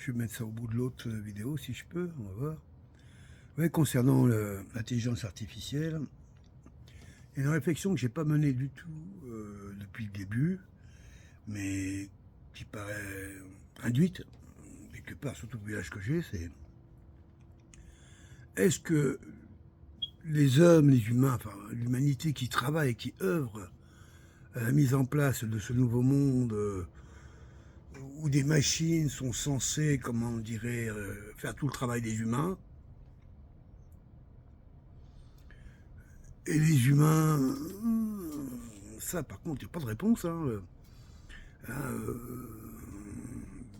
Je vais mettre ça au bout de l'autre vidéo si je peux, on va voir. Ouais, concernant l'intelligence artificielle, il y a une réflexion que j'ai pas menée du tout depuis le début, mais qui paraît induite, quelque part, surtout vu l'âge que j'ai, c'est est-ce que les hommes, les humains, enfin l'humanité qui travaille, qui œuvre à la mise en place de ce nouveau monde où des machines sont censées, comment on dirait, faire tout le travail des humains, et les humains, ça par contre, il n'y a pas de réponse. Là,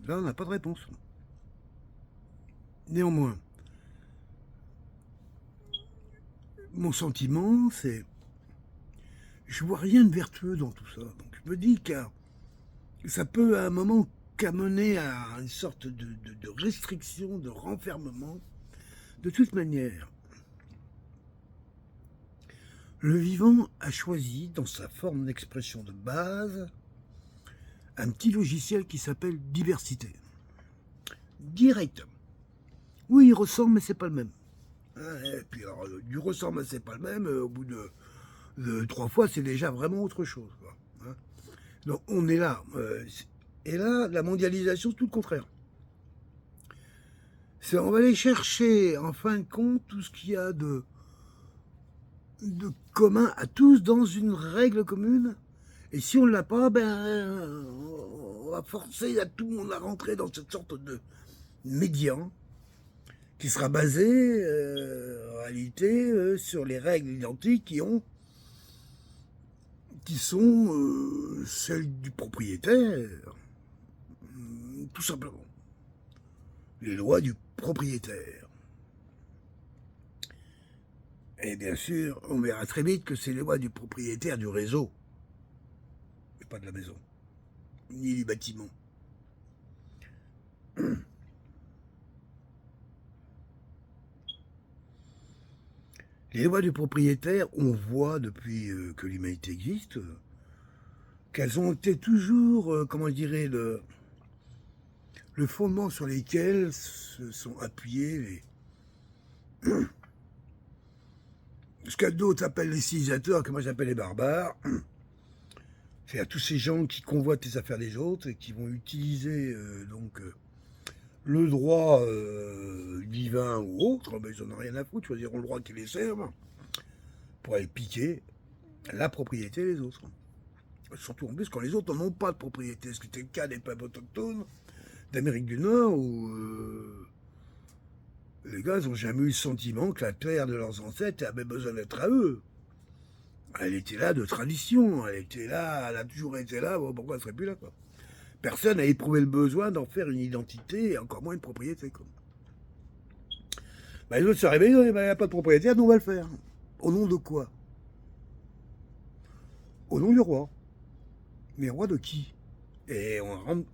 on n'a pas de réponse. Néanmoins, mon sentiment, c'est je vois rien de vertueux dans tout ça. Donc je me dis que ça peut à un moment qu'amener à une sorte de restriction, de renfermement. De toute manière, le vivant a choisi, dans sa forme d'expression de base, un petit logiciel qui s'appelle diversité. Direct. Oui, il ressemble, mais c'est pas le même. Et puis alors, du ressemble, mais c'est pas le même, au bout de 3 fois, c'est déjà vraiment autre chose. Quoi. Donc on est là. Et là, la mondialisation, c'est tout le contraire. On va aller chercher, en fin de compte, tout ce qu'il y a de commun à tous dans une règle commune. Et si on ne l'a pas, on va forcer à tout le monde à rentrer dans cette sorte de médian qui sera basé, en réalité, sur les règles identiques qui sont celles du propriétaire, tout simplement. Les lois du propriétaire. Et bien sûr, on verra très vite que c'est les lois du propriétaire du réseau, et pas de la maison, ni du bâtiment. Les lois du propriétaire, on voit depuis que l'humanité existe, qu'elles ont été toujours, comment je dirais, le fondement sur lesquels se sont appuyés ce que d'autres appellent les civilisateurs, que moi j'appelle les barbares. C'est à tous ces gens qui convoitent les affaires des autres et qui vont utiliser le droit divin ou autre, ben, ils n'en ont rien à foutre, choisiront le droit qui les serve pour aller piquer la propriété des autres. Surtout en plus quand les autres n'en ont pas de propriété, ce qui était le cas des peuples autochtones d'Amérique du Nord où les gars n'ont jamais eu le sentiment que la terre de leurs ancêtres avait besoin d'être à eux. Elle était là de tradition, elle était là, elle a toujours été là, bon, pourquoi elle serait plus là quoi. Personne n'a éprouvé le besoin d'en faire une identité et encore moins une propriété. Quoi. Les autres se réveillent, il n'y a pas de propriétaire, nous on va le faire. Au nom de quoi? Au nom du roi. Mais roi de qui? Et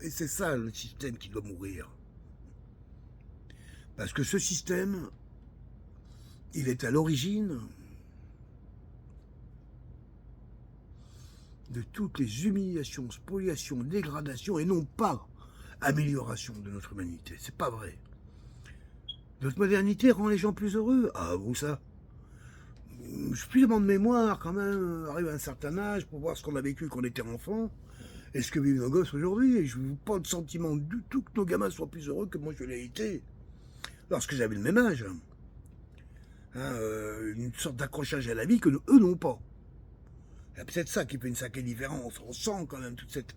c'est ça le système qui doit mourir. Parce que ce système, il est à l'origine de toutes les humiliations, spoliations, dégradations et non pas amélioration de notre humanité. C'est pas vrai. Notre modernité rend les gens plus heureux. Ah, vous ça? Je suis suffisamment de mémoire quand même, arrive à un certain âge pour voir ce qu'on a vécu quand on était enfant et ce que vivent nos gosses aujourd'hui. Et je n'ai pas de sentiment du tout que nos gamins soient plus heureux que moi je l'ai été lorsque j'avais le même âge. Une sorte d'accrochage à la vie que eux n'ont pas. C'est peut-être ça qui fait une sacrée différence. On sent quand même toute cette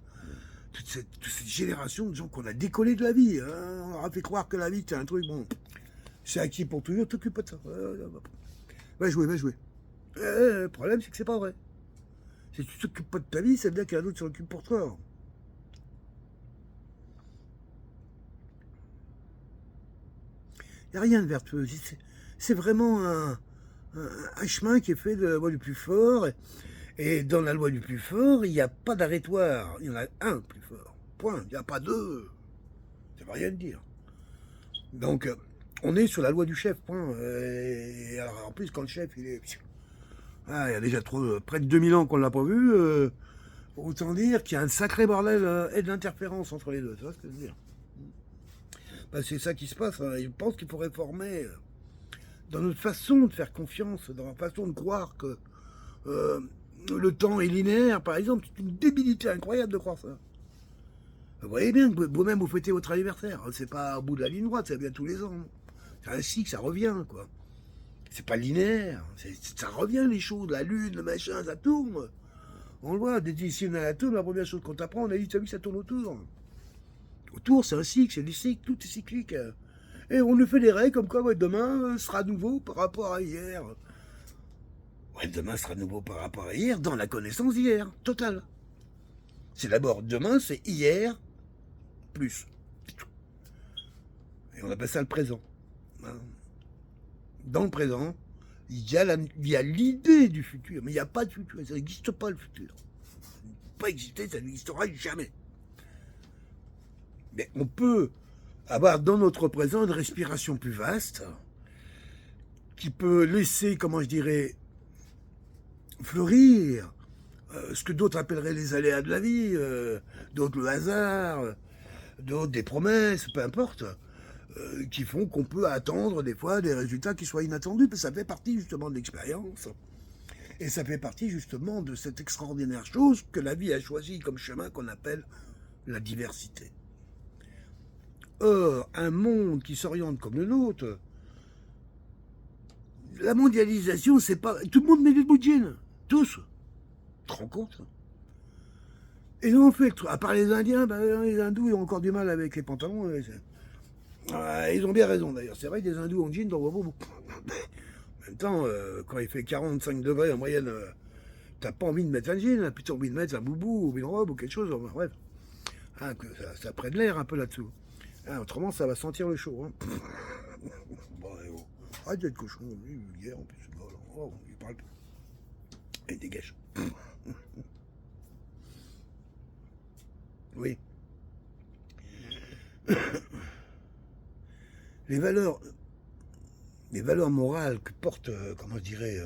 génération de gens qu'on a décollé de la vie. On leur a fait croire que la vie c'est un truc, bon, c'est acquis pour toujours, t'occupe pas de ça. Va jouer. Le problème c'est que c'est pas vrai. Si tu t'occupes pas de ta vie, ça veut dire qu'il y en a d'autres qui s'occupent pour toi. Il n'y a rien de vertueux. C'est vraiment un chemin qui est fait de la loi du plus fort. Et dans la loi du plus fort, il n'y a pas d'arrêtoire. Il y en a un plus fort. Point. Il n'y a pas deux. Ça ne veut rien dire. Donc, on est sur la loi du chef. Point. Et alors, en plus, quand le chef, il est... il y a déjà près de 2000 ans qu'on ne l'a pas vu. Autant dire qu'il y a un sacré bordel et de l'interférence entre les deux. Tu vois ce que je veux dire? Ben, c'est ça qui se passe. Hein. Je pense qu'il faut réformer dans notre façon de faire confiance, dans la façon de croire que euh, le temps est linéaire, par exemple. C'est une débilité incroyable de croire ça. Vous voyez bien que vous-même vous fêtez votre anniversaire. C'est pas au bout de la ligne droite, ça vient tous les ans. C'est un cycle, ça revient, quoi. C'est pas linéaire. Ça revient les choses, la lune, le machin, ça tourne. On le voit, dès ici on a la tourne, la première chose qu'on t'apprend, on a dit, tu as vu que ça tourne autour. Autour, c'est un cycle, c'est des cycles, tout est cyclique. Et on nous fait des règles comme quoi ouais, demain sera nouveau par rapport à hier. Ouais, demain sera nouveau par rapport à hier dans la connaissance d'hier, totale. C'est d'abord demain, c'est hier plus. Et on appelle ça le présent. Hein. Dans le présent, il y a l'idée du futur, mais il n'y a pas de futur, ça n'existe pas le futur. Ça n'a pas existé, ça n'existera jamais. Mais on peut avoir dans notre présent une respiration plus vaste, qui peut laisser, comment je dirais, fleurir ce que d'autres appelleraient les aléas de la vie, d'autres le hasard, d'autres des promesses, peu importe, qui font qu'on peut attendre des fois des résultats qui soient inattendus, parce que ça fait partie justement de l'expérience. Et ça fait partie justement de cette extraordinaire chose que la vie a choisi comme chemin qu'on appelle la diversité. Or, un monde qui s'oriente comme le nôtre, la mondialisation, c'est pas... Tout le monde met des bouts de jeans. Tous. Tu te rends compte? Et en fait, à part les Indiens, ben, les hindous, ils ont encore du mal avec les pantalons. Ils ont bien raison d'ailleurs. C'est vrai que des hindous en jeans, t'en vois beaucoup. En même temps, quand il fait 45 degrés en moyenne, t'as pas envie de mettre un jean, hein, plutôt envie de mettre un boubou ou une robe ou quelque chose. Enfin, bref, hein, que ça prenne l'air un peu là-dessous. Hein, autrement, ça va sentir le chaud. Hein. Bon, oh. Arrête d'être cochon, lui, vulgaire, en plus. Oh, il parle plus. Et dégage. Oui. Les valeurs morales que porte, comment je dirais,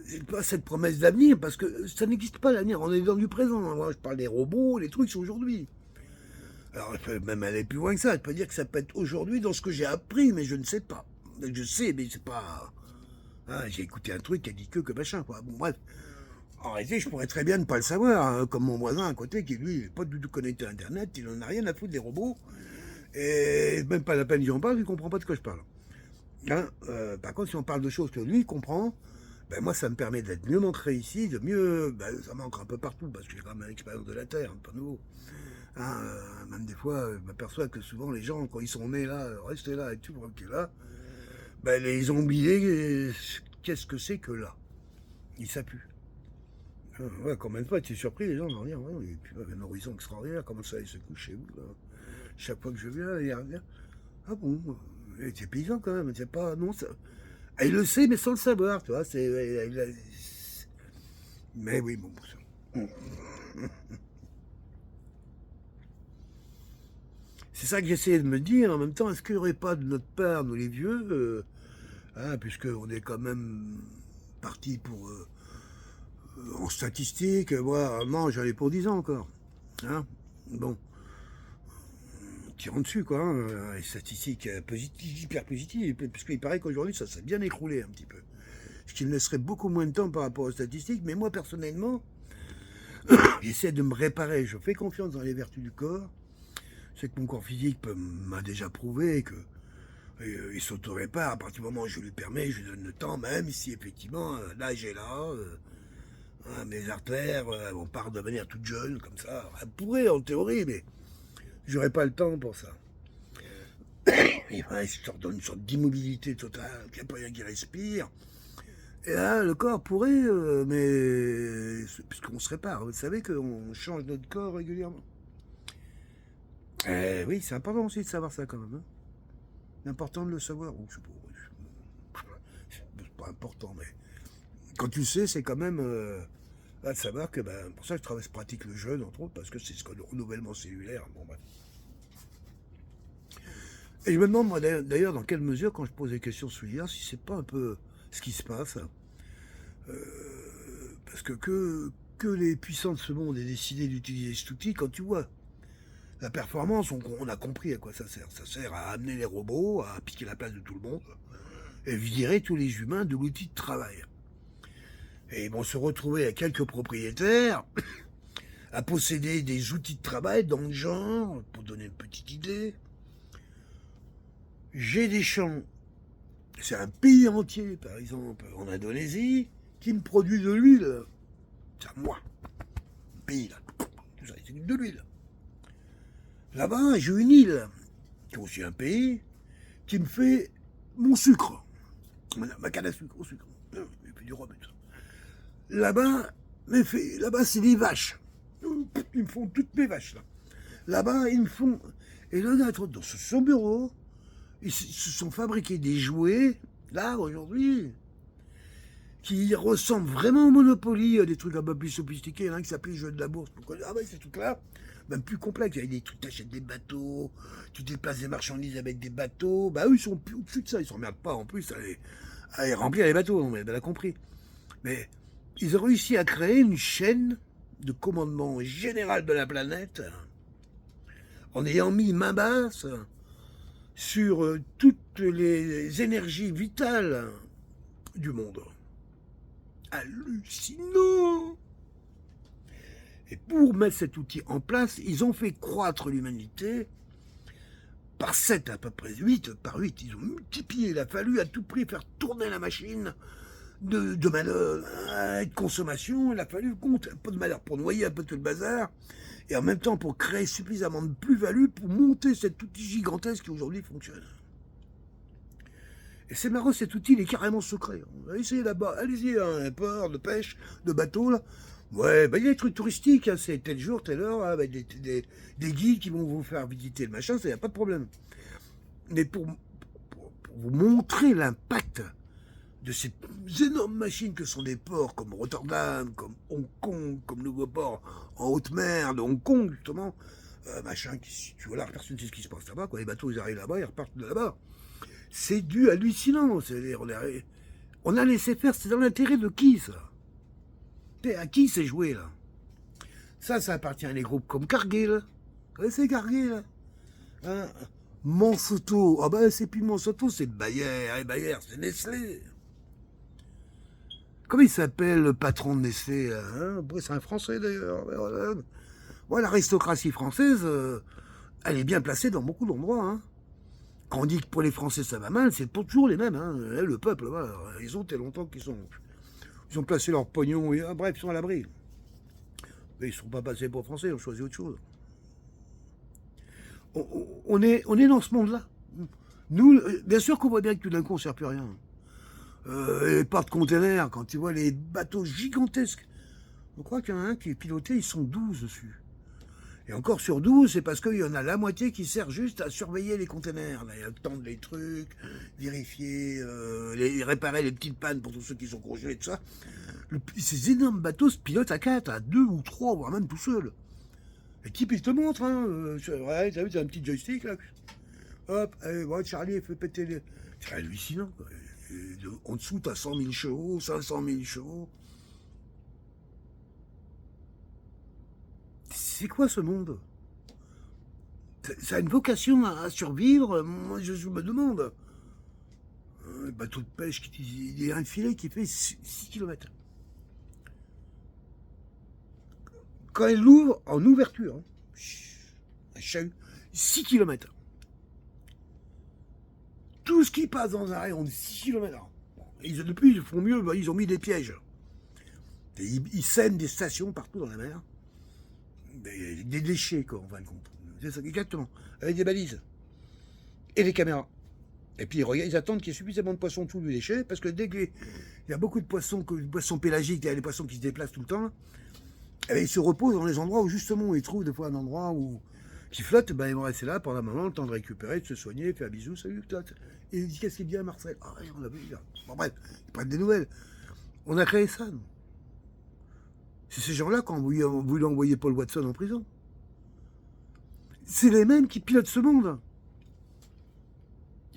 c'est pas cette promesse d'avenir, parce que ça n'existe pas l'avenir, on est dans du présent. Moi, je parle des robots, les trucs, c'est aujourd'hui. Alors, je peux même aller plus loin que ça, je peux dire que ça peut être aujourd'hui dans ce que j'ai appris, mais je ne sais pas. Je sais, mais c'est pas... Hein, j'ai écouté un truc qui a dit que machin, quoi. Bon, bref. En réalité, je pourrais très bien ne pas le savoir, hein, comme mon voisin à côté qui, lui, n'est pas du tout connecté à Internet, il n'en a rien à foutre des robots, et même pas la peine d'y en parler, il ne comprend pas de quoi je parle. Hein, par contre, si on parle de choses que lui comprend, ben moi, ça me permet d'être mieux ancré ici, de mieux... Ben, ça manque un peu partout, parce que j'ai quand même l'expérience de la Terre, un peu nouveau. Hein, même des fois, je m'aperçois que souvent, les gens, quand ils sont nés là, restés là et tout, ok là, ben, ils ont oublié qu'est-ce que c'est que là. Ils s'appuient. Ouais, combien de fois tu es surpris, les gens vont dire, ouais, et puis il y a un horizon extraordinaire, comment ça il se couche chez vous, là. Chaque fois que je viens, il y a rien. Ah bon, t'es paysan quand même, c'est pas, non, ça... Ah, il le sait, mais sans le savoir, tu vois, mais oui, bon, c'est ça que j'essayais de me dire, en même temps, est-ce qu'il n'y aurait pas de notre part, nous les vieux, hein, puisqu'on est quand même parti pour... en statistique, moi, non, j'en ai pour 10 ans encore. Hein, bon, tirant dessus, quoi. Hein, les statistiques positives, hyper positives, puisqu'il paraît qu'aujourd'hui, ça s'est bien écroulé un petit peu. Ce qui me laisserait beaucoup moins de temps par rapport aux statistiques, mais moi, personnellement, j'essaie de me réparer. Je fais confiance dans les vertus du corps. C'est que mon corps physique m'a déjà prouvé que il s'auto-répare à partir du moment où je lui permets, je lui donne le temps, même si effectivement, l'âge est là. Hein, mes artères vont pas redevenir toutes jeunes comme ça. Elles pourraient en théorie, mais j'aurais pas le temps pour ça. Et ouais, ça leur donne une sorte d'immobilité totale, qu'il n'y a pas rien qui respire. Et là, le corps pourrait, mais puisqu'on se répare, vous savez qu'on change notre corps régulièrement. Oui, c'est important aussi de savoir ça quand même. Hein. C'est important de le savoir. Oh, c'est pas important, mais quand tu le sais, c'est quand même de savoir que, ben, pour ça que je pratique le jeûne, entre autres, parce que c'est ce que le renouvellement cellulaire. Bon, ben. Et je me demande, moi, d'ailleurs, dans quelle mesure, quand je pose des questions sur l'IA, si c'est pas un peu ce qui se passe. Parce que les puissants de ce monde aient décidé d'utiliser cet outil, quand tu vois La performance, on a compris à quoi ça sert. Ça sert à amener les robots, à piquer la place de tout le monde, et virer tous les humains de l'outil de travail. Et ils vont se retrouver à quelques propriétaires à posséder des outils de travail dans le genre, pour donner une petite idée. J'ai des champs, c'est un pays entier, par exemple, en Indonésie, qui me produit de l'huile. C'est à moi, un pays là, tout ça, c'est de l'huile. Là-bas, j'ai une île, qui est aussi un pays, qui me fait mon sucre, ma canne à sucre, au sucre. Il fait du rhum et tout ça. Là-bas, c'est des vaches. Ils me font toutes mes vaches là. Là-bas, ils me font. Et là, dans son bureau, ils se sont fabriqués des jouets, là, aujourd'hui, qui ressemblent vraiment au Monopoly, des trucs un peu plus sophistiqués. Il y en a un qui s'appelle le jeu de la bourse. Ah ouais, ces trucs-là, même plus complexes. Il y a des trucs, tu achètes des bateaux, tu déplaces des marchandises avec des bateaux. Bah eux, ils sont plus au-dessus de ça. Ils s'emmerdent pas en plus à les remplir les bateaux. On l'a compris. Mais ils ont réussi à créer une chaîne de commandement général de la planète en ayant mis main basse sur toutes les énergies vitales du monde. Hallucinant! Et pour mettre cet outil en place, ils ont fait croître l'humanité par 7 à peu près, 8 par 8. Ils ont multiplié, il a fallu à tout prix faire tourner la machine de manœuvre et de consommation. Il a fallu compter un peu de malheur pour noyer un peu tout le bazar, et en même temps pour créer suffisamment de plus-value pour monter cet outil gigantesque qui aujourd'hui fonctionne. Et c'est marrant, cet outil il est carrément secret. On va essayer là-bas, allez-y, un port de pêche, de bateau là. Ouais, bah il y a des trucs touristiques, hein, c'est tel jour, telle heure, avec des guides qui vont vous faire visiter le machin, ça y a pas de problème. Mais pour vous montrer l'impact de ces énormes machines que sont des ports comme Rotterdam, comme Hong Kong, comme Nouveau Port en haute mer de Hong Kong, justement, machin, tu vois là, personne ne sait ce qui se passe là-bas, quoi. Les bateaux, ils arrivent là-bas, ils repartent de là-bas. C'est du hallucinant, on a laissé faire, c'est dans l'intérêt de qui, ça? À qui c'est joué, là? Ça appartient à des groupes comme Cargill. Vous connaissez Cargill? Hein? Monsanto, ah ben c'est plus Monsanto, c'est Bayer, et Bayer, c'est Nestlé. Comment il s'appelle le patron de Nestlé, hein? C'est un Français d'ailleurs. Ouais, l'aristocratie française, elle est bien placée dans beaucoup d'endroits. Hein. Quand on dit que pour les Français ça va mal, c'est pour toujours les mêmes. Hein. Le peuple, voilà, ils ont tellement longtemps ils ont placé leur pognon, et, bref, ils sont à l'abri. Mais ils ne sont pas passés pour Français, ils ont choisi autre chose. On est dans ce monde-là. Nous, bien sûr qu'on voit bien que tout d'un coup on ne sert plus à rien. Les porte-containers, quand tu vois les bateaux gigantesques, on croit qu'il y en a un qui est piloté, ils sont 12 dessus. Et encore sur 12, c'est parce qu'il y en a la moitié qui sert juste à surveiller les containers. Là, il y a attendre les trucs, vérifier, réparer les petites pannes pour tous ceux qui sont congelés, tout ça. Ces énormes bateaux se pilotent à 4, à 2 ou 3, voire même tout seul. Les types, ils te montrent, hein. Ouais, t'as vu, t'as un petit joystick, là. Hop, allez, ouais, Charlie, fait péter les... C'est hallucinant, quoi. En dessous, t'as 100 000 chevaux, 500 000 chevaux. C'est quoi ce monde? Ça a une vocation à survivre? Moi, je me demande. Un bateau de pêche, il y a un filet qui fait 6 km. Quand elle l'ouvre, en ouverture, un chahut, 6 km. Tout ce qui passe dans un rayon de 6 km. Depuis, ils font mieux, ils ont mis des pièges. Ils sèment des stations partout dans la mer. Des déchets, quoi, en fin de compte. C'est ça, exactement. Avec des balises. Et des caméras. Et puis ils attendent qu'il y ait suffisamment de poissons tous les déchets, parce que dès qu'il y a beaucoup de poissons pélagiques, il y a des poissons qui se déplacent tout le temps, et ils se reposent dans les endroits où justement ils trouvent des fois un endroit qui flotte, ben, ils vont rester là pendant un moment, le temps de récupérer, de se soigner, faire bisous, salut, et il dit qu'est-ce qui est bien Marcel? Ah on l'a vu, bon bref, ils prennent des nouvelles. On a créé ça, nous. C'est ces gens-là qui ont voulu envoyer Paul Watson en prison. C'est les mêmes qui pilotent ce monde.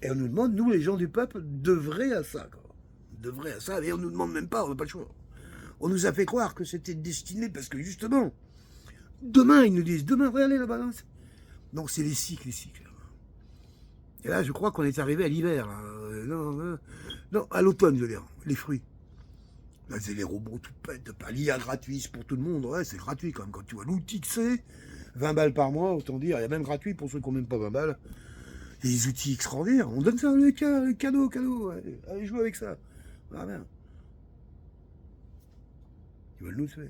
Et on nous demande, nous les gens du peuple, d'œuvrer à ça. Quoi. D'œuvrer à ça, et on nous demande même pas, on n'a pas le choix. On nous a fait croire que c'était destiné, parce que justement, demain, ils nous disent, demain, regardez la balance. Non, c'est les cycles, les cycles. Et là, je crois qu'on est arrivé à l'hiver. Non, à l'automne, je veux dire, les fruits. Là, c'est les robots tout pète, pas l'IA gratuit, c'est pour tout le monde. Ouais, c'est gratuit quand même. Quand tu vois l'outil que c'est, 20 balles par mois, autant dire. Il y a même gratuit pour ceux qui n'ont même pas 20 balles. Il y a des outils extraordinaires. On donne ça, les cadeaux. Allez jouer avec ça. Ah, bien. Ils veulent nous tuer.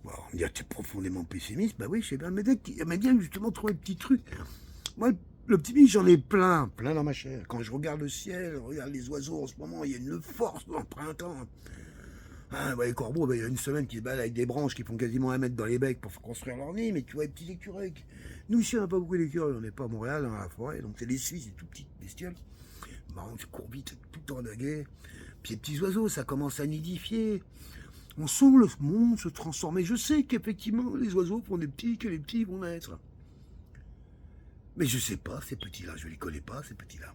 Bon, on me dit, tu es profondément pessimiste. Bah oui, je sais bien. Mais dès qu'il aimait bien justement trouver des petits trucs. Moi, l'optimisme, j'en ai plein dans ma chair. Quand je regarde le ciel, je regarde les oiseaux en ce moment, il y a une force dans le printemps. Ah, ouais, les corbeaux, il y a une semaine qui se baladent avec des branches qui font quasiment 1 mètre dans les becs pour construire leur nid, mais tu vois les petits écureuils. Nous, ici, on n'a pas beaucoup d'écureuils, on n'est pas à Montréal, dans la forêt, donc c'est les Suisses, c'est tout petites bestioles. Marrant, tu cours vite, tout le temps daguet. Puis les petits oiseaux, ça commence à nidifier. On sent le monde se transformer. Je sais qu'effectivement, les oiseaux font des petits, que les petits vont naître. Mais je sais pas, ces petits-là, je les connais pas, ces petits-là.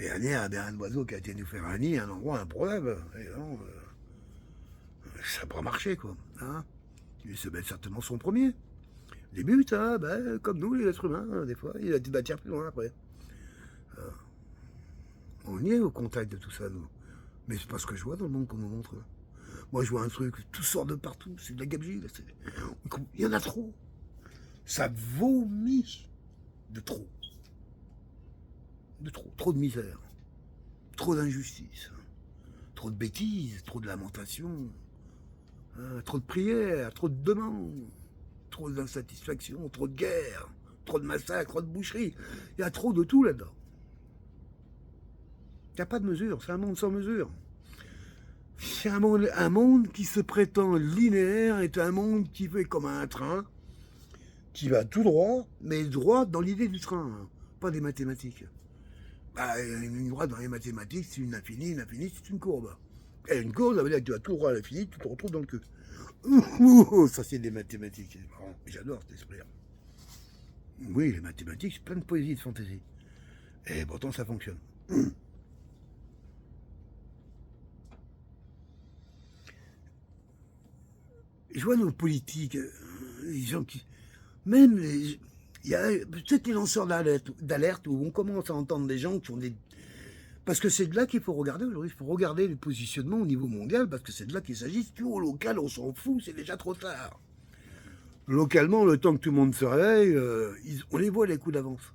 Et un nez, un oiseau qui a été nous faire un nid, un endroit improbable. Et non, ça n'a pas marché, quoi. Hein, il se met certainement son premier. Début, hein, comme nous, les êtres humains, hein, des fois, il a dû bâtir plus loin après. On y est au contact de tout ça, nous. Mais c'est pas ce que je vois dans le monde qu'on nous montre. Moi, je vois un truc, tout sort de partout, c'est de la gabegie. Là, il y en a trop. Ça vomit de trop. De trop. Trop de misère. Trop d'injustice. Trop de bêtises, trop de lamentations. Trop de prières, trop de demandes. Trop d'insatisfaction, trop de guerre, trop de massacres, trop de boucheries. Il y a trop de tout là-dedans. Il n'y a pas de mesure, c'est un monde sans mesure. C'est un monde qui se prétend linéaire, est un monde qui fait comme un train, qui va tout droit, mais droit dans l'idée du train, hein, pas des mathématiques. Une droite dans les mathématiques, c'est une infinie, c'est une courbe. Et une courbe, ça veut dire que tu vas tout droit à l'infini, tu te retrouves dans le cul. Ça c'est des mathématiques. J'adore cet esprit. Oui, les mathématiques, c'est plein de poésie et de fantaisie. Et pourtant, ça fonctionne. Je vois nos politiques, les gens qui... Même les... Il y a peut-être les lanceurs d'alerte où on commence à entendre des gens qui ont des... Parce que c'est de là qu'il faut regarder aujourd'hui. Il faut regarder les positionnements au niveau mondial, parce que c'est de là qu'il s'agit. Si au local, on s'en fout, c'est déjà trop tard. Localement, le temps que tout le monde se réveille, on les voit les coups d'avance.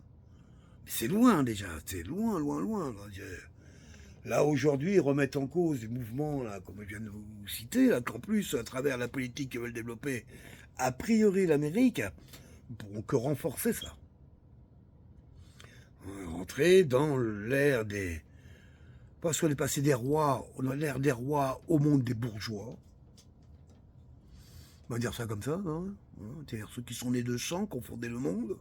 C'est loin déjà, c'est loin. Là, aujourd'hui, ils remettent en cause des mouvements, là, comme je viens de vous citer, là, qu'en plus, à travers la politique qu'ils veulent développer, a priori l'Amérique, ne pourront que renforcer ça. On est rentré dans l'ère des... Parce qu'on est passé des rois, on a l'ère des rois au monde des bourgeois. On va dire ça comme ça, hein. C'est-à-dire ceux qui sont nés de sang, qui ont fondé le monde.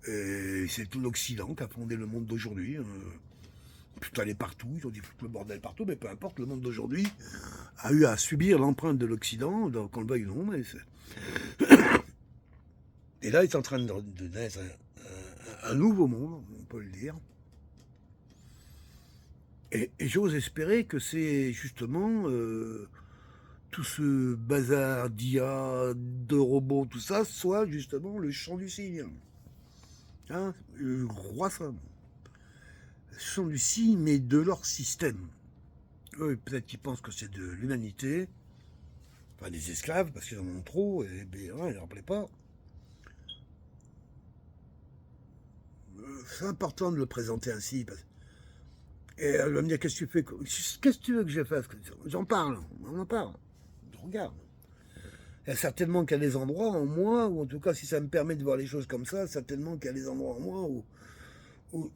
Et c'est tout l'Occident qui a fondé le monde d'aujourd'hui. Tout allait partout, ils ont dit foutre le bordel partout, mais peu importe, le monde d'aujourd'hui a eu à subir l'empreinte de l'Occident, qu'on le veuille ou non. Mais et là, il est en train de naître un nouveau monde, on peut le dire. Et j'ose espérer que c'est justement tout ce bazar d'IA, de robots, tout ça, soit justement le chant du cygne. Hein, je crois ça. Le chant du cygne, mais de leur système. Eux, peut-être qu'ils pensent que c'est de l'humanité, enfin des esclaves, parce qu'ils en ont trop, et ben, ouais, ils ne leur plaît pas. C'est important de le présenter ainsi. Et elle va me dire, qu'est-ce que tu fais? Qu'est-ce que tu veux que je fasse? J'en parle, on en parle. Je regarde. Il y a certainement qu'il y a des endroits en moi, ou en tout cas, si ça me permet de voir les choses comme ça, certainement qu'il y a des endroits en moi où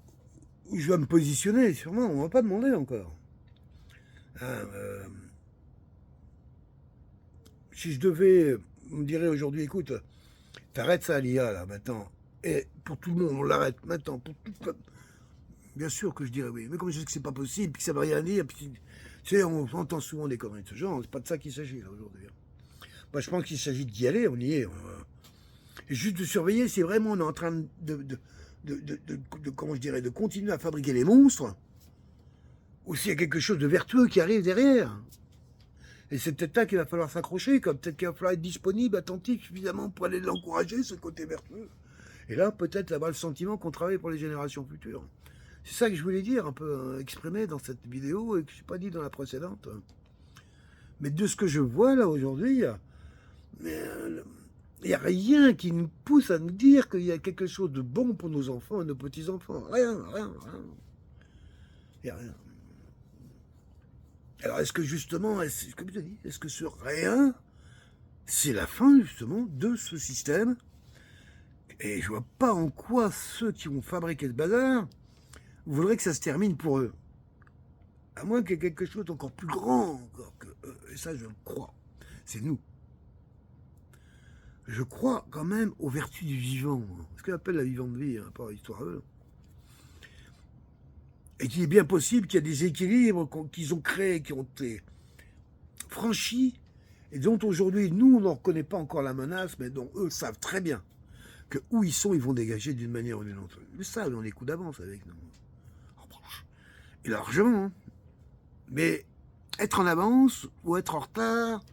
je vais me positionner, sûrement, on ne va pas demander encore. Hein, si je devais, on me dirait aujourd'hui, écoute, t'arrêtes ça l'IA là maintenant, et pour tout le monde, on l'arrête maintenant, pour tout. Bien sûr que je dirais oui, mais comme je sais que c'est pas possible, puis que ça ne veut rien dire, puis tu sais, on entend souvent des conneries de ce genre, c'est pas de ça qu'il s'agit là aujourd'hui. Moi, je pense qu'il s'agit d'y aller, on y est. Et juste de surveiller si vraiment on est en train comment je dirais, de continuer à fabriquer les monstres, ou s'il y a quelque chose de vertueux qui arrive derrière. Et c'est peut-être là qu'il va falloir s'accrocher, comme peut-être qu'il va falloir être disponible, attentif suffisamment pour aller l'encourager, ce côté vertueux. Et là, peut-être avoir le sentiment qu'on travaille pour les générations futures. C'est ça que je voulais dire, un peu exprimer dans cette vidéo et que je n'ai pas dit dans la précédente. Mais de ce que je vois là aujourd'hui, il n'y a rien qui nous pousse à nous dire qu'il y a quelque chose de bon pour nos enfants et nos petits-enfants. Rien. Il n'y a rien. Alors est-ce que justement, comme je te dis, est-ce que ce rien, c'est la fin justement de ce système? Et je vois pas en quoi ceux qui vont fabriquer ce bazar voudraient que ça se termine pour eux. À moins qu'il y ait quelque chose d'encore plus grand encore que eux. Et ça, je le crois. C'est nous. Je crois quand même aux vertus du vivant. Ce qu'on appelle la vivante vie, hein, par histoire eux. Et qu'il est bien possible qu'il y a des équilibres qu'ils ont créés, qui ont été franchis, et dont aujourd'hui, nous, on n'en reconnaît pas encore la menace, mais dont eux savent très bien que où ils sont, ils vont dégager d'une manière ou d'une autre. Mais ça, on est coups d'avance avec nous. Et largement. Hein. Mais être en avance ou être en retard,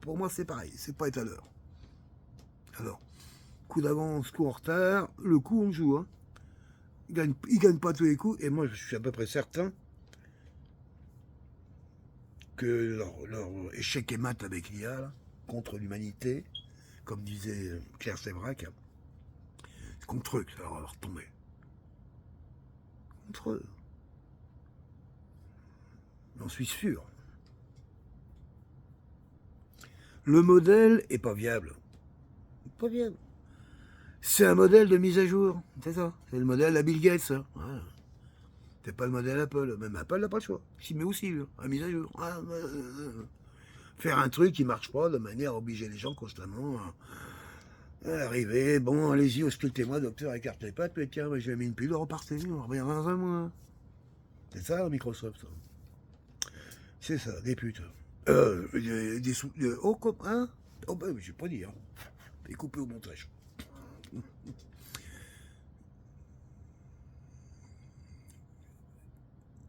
pour moi, c'est pareil. C'est pas être à l'heure. Alors, coup d'avance, coup en retard, le coup, on joue. Hein. Ils gagnent pas tous les coups, et moi, je suis à peu près certain que leur échec et mat avec l'IA, contre l'humanité, comme disait Claire Sévrac, c'est contre eux que ça va leur tomber. Contre eux. J'en suis sûr. Le modèle est pas viable. Pas viable. C'est un modèle de mise à jour, c'est ça. C'est le modèle à Bill Gates. Hein. Voilà. C'est pas le modèle Apple. Même Apple n'a pas le choix. S'il met aussi, à mise à jour. Faire un truc qui marche pas de manière à obliger les gens constamment à arriver. Bon, allez-y, auscultez-moi, docteur, écarte les pattes. Mais tiens, je vais mis une pile, repartez, on revient dans un mois. C'est ça, Microsoft. C'est ça, des putes. Des sous. Hein? Oh, ben, je vais pas dire. Et coupé au montage.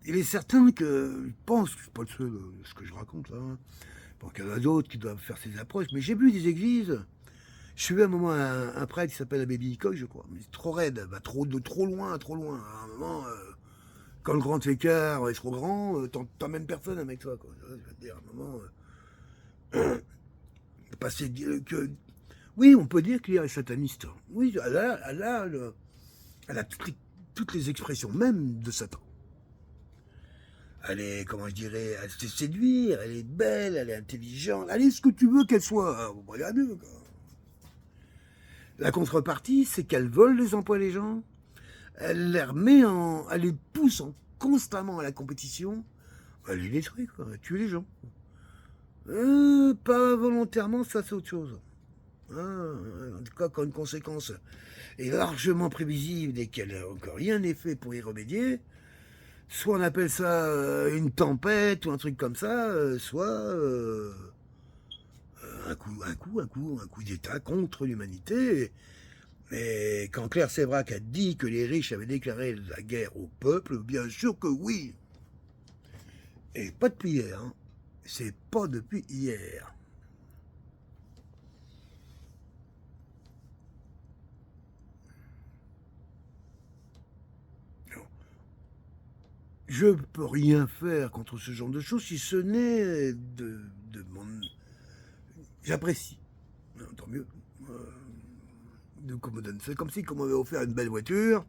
Il est certain que, je pense, je suis pas le seul, ce que je raconte là, hein. Bon, qu'il y en a d'autres qui doivent faire ces approches, mais j'ai vu des églises. Je suis à un moment un prêtre qui s'appelle Abbé Billicock, je crois, mais c'est trop raide, va trop loin. À un moment, quand le grand écart est trop grand, t'emmènes personne avec toi, quoi. Je veux dire, à un moment, passer que. Oui, on peut dire qu'il est sataniste. Oui, elle a toutes les expressions même de Satan. Elle est, comment je dirais, elle sait séduire, elle est belle, elle est intelligente, elle est ce que tu veux qu'elle soit. Regardez, quoi. La contrepartie, c'est qu'elle vole les emplois des gens, elle les pousse constamment à la compétition, elle les détruit, quoi, elle tue les gens. Pas volontairement, ça c'est autre chose. En tout cas, quand une conséquence est largement prévisible et qu'elle n'a encore rien n'est fait pour y remédier, soit on appelle ça une tempête ou un truc comme ça, soit un coup d'État contre l'humanité. Mais quand Claire Sévrac a dit que les riches avaient déclaré la guerre au peuple, bien sûr que oui. Et pas depuis hier. Hein. C'est pas depuis hier. Je peux rien faire contre ce genre de choses si ce n'est de mon... J'apprécie. Tant mieux. C'est comme si on m'avait offert une belle voiture.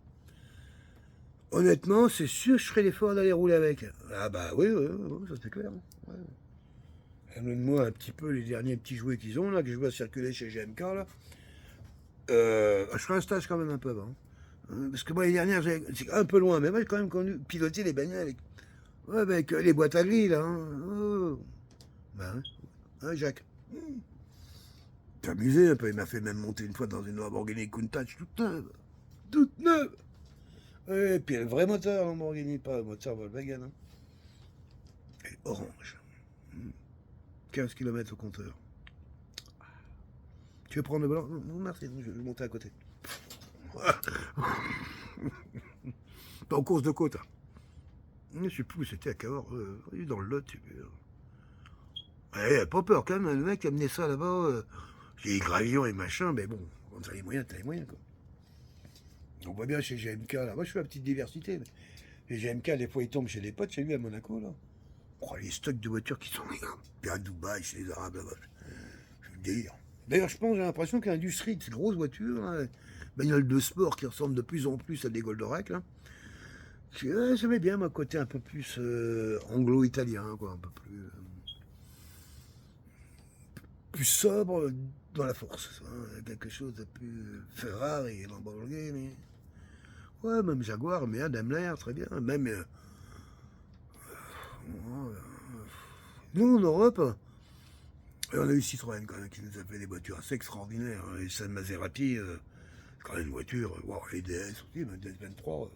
Honnêtement, c'est sûr que je ferais l'effort d'aller rouler avec. Ah bah oui, ça c'est clair. Ouais. Amène-moi un petit peu les derniers petits jouets qu'ils ont là, que je vois circuler chez GMK là. Je ferai un stage quand même un peu avant. Parce que moi, les dernières, c'est un peu loin, mais moi, j'ai quand même piloté les bagnoles avec les boîtes à gris, là. Hein. Oh. Ben, hein, Jacques. T'es amusé un peu, il m'a fait même monter une fois dans une Lamborghini Countach toute neuve. Toute neuve. Et puis, le vrai moteur Lamborghini, pas le moteur Volkswagen. Hein. Et orange. 15 km au compteur. Tu veux prendre le blanc? Non, merci, je vais monter à côté. T'es en course de côte. Hein. Je sais plus où c'était à Cahors, dans le Lot. Ouais, pas peur quand même, le mec qui a amené ça là-bas, j'ai les gravillons et machin, mais bon, quand t'as les moyens, quoi. On voit bien chez GMK, là. Moi, je fais la petite diversité. Mais chez GMK, des fois, il tombe chez des potes, chez lui, à Monaco, là. Oh, les stocks de voitures qui sont là. Puis à Dubaï, chez les Arabes, là-bas. Je le délire. D'ailleurs, je pense, j'ai l'impression que l'industrie de ces grosses voitures, hein, bagnoles de sport qui ressemblent de plus en plus à des Goldorak, là, j'aimais bien, mon côté un peu plus anglo-italien, quoi, un peu plus sobre dans la force. Hein, quelque chose de plus Ferrari, Lamborghini. Ouais, même Jaguar, mais Daimler, très bien. Même nous, en Europe, on a eu Citroën quand même, qui nous a fait des voitures assez extraordinaires. Et San Maserati, c'est quand même une voiture, wow, les DS aussi, même DS23.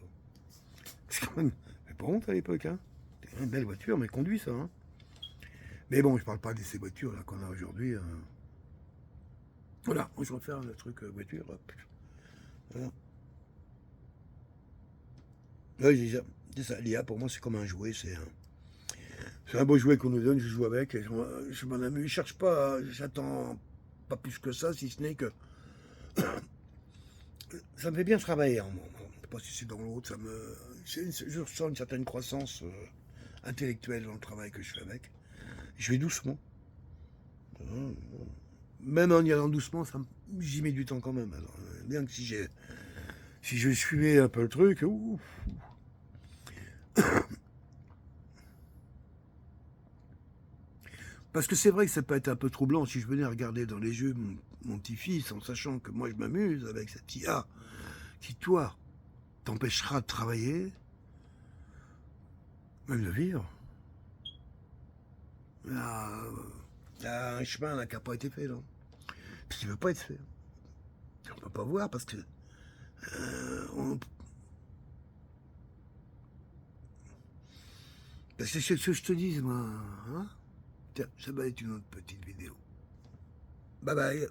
C'est quand même, mais pas honte à l'époque, hein. C'était une belle voiture, mais conduit ça. Hein. Mais bon, je parle pas de ces voitures là qu'on a aujourd'hui. Voilà, moi je vais faire le truc voiture. Hop. Voilà. Là, c'est ça, l'IA pour moi c'est comme un jouet, c'est un beau jouet qu'on nous donne, je joue avec, je m'en amuse, je cherche pas, j'attends pas plus que ça, si ce n'est que ça me fait bien travailler. Hein, moi. Je sais pas si c'est dans l'autre, je ressens une certaine croissance intellectuelle dans le travail que je fais avec. Je vais doucement. Même en y allant doucement, j'y mets du temps quand même. Alors, bien que si je suivais un peu le truc, ouf. Parce que c'est vrai que ça peut être un peu troublant si je venais regarder dans les yeux mon petit-fils en sachant que moi je m'amuse avec cette IA qui, toi, t'empêchera de travailler, même de vivre. Il y a un chemin là, qui n'a pas été fait, là. Puis qui ne veut pas être fait. On ne peut pas voir parce que parce que c'est ce que je te dis, moi. Hein. Tiens, ça va être une autre petite vidéo. Bye bye.